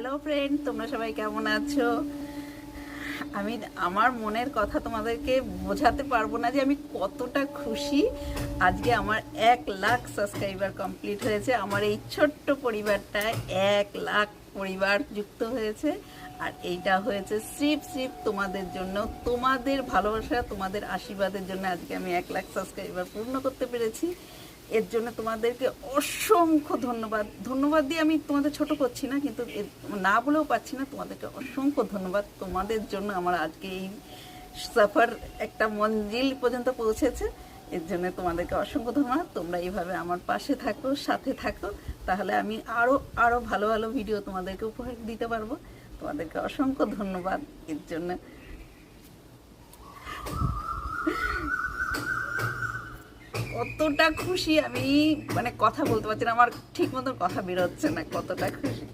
Hello friend, তোমরা সবাই কেমন আছো? আমি আমার মনের কথা তোমাদেরকে বোঝাতে পারবো না যে আমি কতটা খুশি। আজকে আমার 1,00,000 সাবস্ক্রাইবার কমপ্লিট হয়েছে। আমার এই ছোট্ট পরিবারটায় 1,00,000 পরিবার যুক্ত হয়েছে। আর এইটা হয়েছে সিপ তোমাদের জন্য, তোমাদের ভালোবাসা, তোমাদের আশীর্বাদের জন্য আজকে আমি 1,00,000 সাবস্ক্রাইবার পূর্ণ করতে পেরেছি। এর জন্য তোমাদেরকে অসংখ্য ধন্যবাদ দিয়ে আমি তোমাদের ছোট করছি না, কিন্তু না বলেও পাচ্ছি না। তোমাদেরকে অসংখ্য ধন্যবাদ। তোমাদের জন্য আমার আজকে এই সফর একটা মঞ্জিল পর্যন্ত পৌঁছেছে। এর জন্য তোমাদেরকে অসংখ্য ধন্যবাদ। তোমরা এইভাবে আমার পাশে থাকো, সাথে থাকো, তাহলে আমি আরও ভালো ভালো ভিডিও তোমাদেরকে উপহার দিতে পারবো। তোমাদেরকে অসংখ্য ধন্যবাদ এর জন্য। কতটা খুশি আমি, মানে কথা বলতে পারছি না, আমার ঠিক মতো কথা বেরোচ্ছে না, কতটা খুশি।